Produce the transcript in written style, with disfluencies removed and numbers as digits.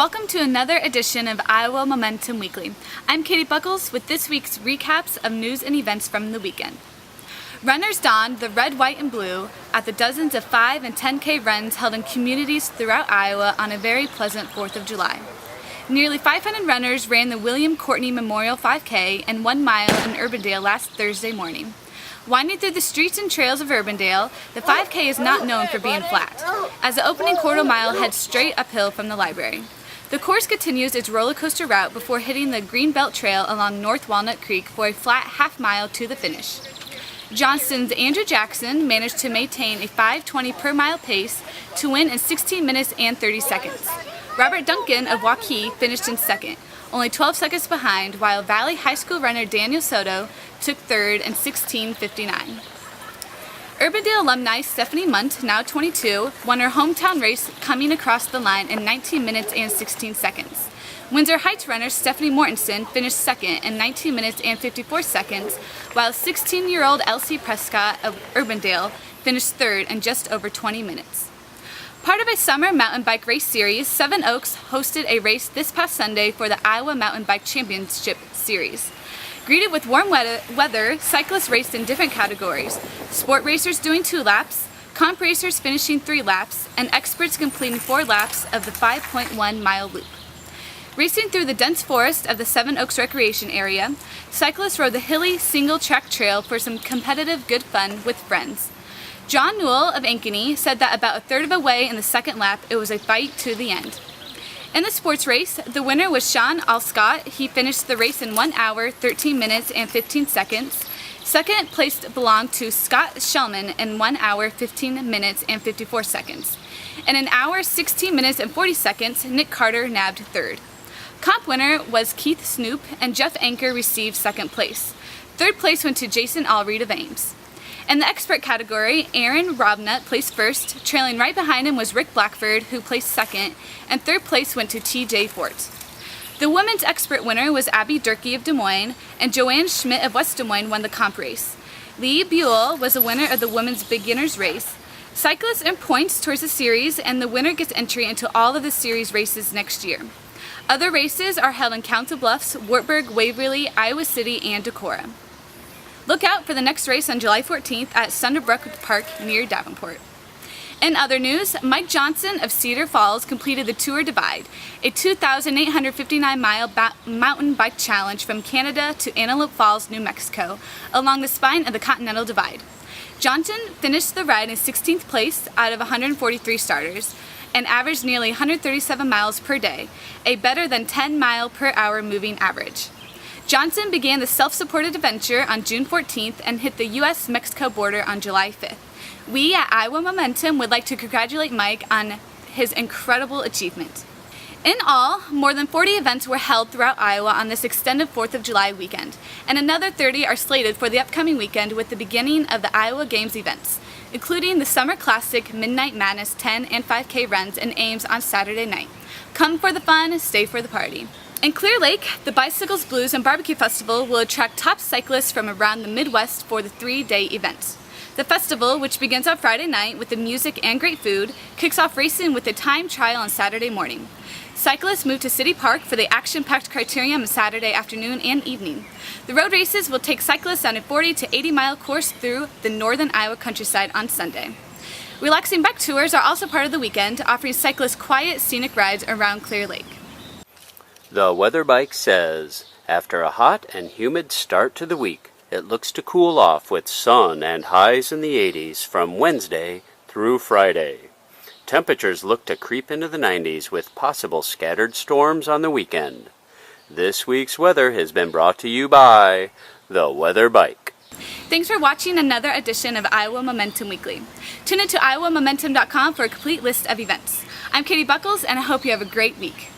Welcome to another edition of Iowa Momentum Weekly. I'm Katie Buckles with this week's recaps of news and events from the weekend. Runners donned the red, white, and blue at the dozens of 5 and 10K runs held in communities throughout Iowa on a very pleasant 4th of July. Nearly 500 runners ran the William Courtney Memorial 5K and 1 mile in Urbandale last Thursday morning. Winding through the streets and trails of Urbandale, the 5K is not known for being flat, as the opening quarter mile heads straight uphill from the library. The course continues its roller coaster route before hitting the Greenbelt Trail along North Walnut Creek for a flat half mile to the finish. Johnston's Andrew Jackson managed to maintain a 5:20 per mile pace to win in 16 minutes and 30 seconds. Robert Duncan of Waukee finished in second, only 12 seconds behind, while Valley High School runner Daniel Soto took third in 16:59. Urbandale alumni Stephanie Munt, now 22, won her hometown race coming across the line in 19 minutes and 16 seconds. Windsor Heights runner Stephanie Mortensen finished second in 19 minutes and 54 seconds, while 16-year-old Elsie Prescott of Urbandale finished third in just over 20 minutes. Part of a summer mountain bike race series, Seven Oaks hosted a race this past Sunday for the Iowa Mountain Bike Championship Series. Greeted with warm weather, cyclists raced in different categories: sport racers doing 2 laps, comp racers finishing 3 laps, and experts completing 4 laps of the 5.1-mile loop. Racing through the dense forest of the Seven Oaks Recreation Area, cyclists rode the hilly single-track trail for some competitive good fun with friends. John Newell of Ankeny said that about a third of the way in the second lap, it was a fight to the end. In the sports race, the winner was Sean Alscott. He finished the race in 1 hour, 13 minutes, and 15 seconds. Second place belonged to Scott Shellman in 1 hour, 15 minutes, and 54 seconds. In an hour, 16 minutes, and 40 seconds, Nick Carter nabbed third. Comp winner was Keith Snoop, and Jeff Anker received second place. Third place went to Jason Allreed of Ames. In the expert category, Aaron Robnut placed first. Trailing right behind him was Rick Blackford, who placed second, and third place went to TJ Fort. The women's expert winner was Abby Durkee of Des Moines, and Joanne Schmidt of West Des Moines won the comp race. Lee Buell was the winner of the women's beginners race. Cyclists earn points towards the series, and the winner gets entry into all of the series races next year. Other races are held in Council Bluffs, Wartburg, Waverly, Iowa City, and Decorah. Look out for the next race on July 14th at Sunderbrook Park near Davenport. In other news, Mike Johnson of Cedar Falls completed the Tour Divide, a 2,859-mile mountain bike challenge from Canada to Antelope Falls, New Mexico, along the spine of the Continental Divide. Johnson finished the ride in 16th place out of 143 starters and averaged nearly 137 miles per day, a better than 10-mile-per-hour moving average. Johnson began the self-supported adventure on June 14th and hit the U.S.-Mexico border on July 5th. We at Iowa Momentum would like to congratulate Mike on his incredible achievement. In all, more than 40 events were held throughout Iowa on this extended 4th of July weekend, and another 30 are slated for the upcoming weekend with the beginning of the Iowa Games events, including the Summer Classic Midnight Madness 10 and 5K runs in Ames on Saturday night. Come for the fun, stay for the party. In Clear Lake, the Bicycles, Blues, and Barbecue Festival will attract top cyclists from around the Midwest for the 3-day event. The festival, which begins on Friday night with the music and great food, kicks off racing with a time trial on Saturday morning. Cyclists move to City Park for the action-packed criterium on Saturday afternoon and evening. The road races will take cyclists on a 40 to 80-mile course through the northern Iowa countryside on Sunday. Relaxing bike tours are also part of the weekend, offering cyclists quiet, scenic rides around Clear Lake. The Weather Bike says, after a hot and humid start to the week, it looks to cool off with sun and highs in the 80s from Wednesday through Friday. Temperatures look to creep into the 90s with possible scattered storms on the weekend. This week's weather has been brought to you by The Weather Bike. Thanks for watching another edition of Iowa Momentum Weekly. Tune into iowamomentum.com for a complete list of events. I'm Katie Buckles, and I hope you have a great week.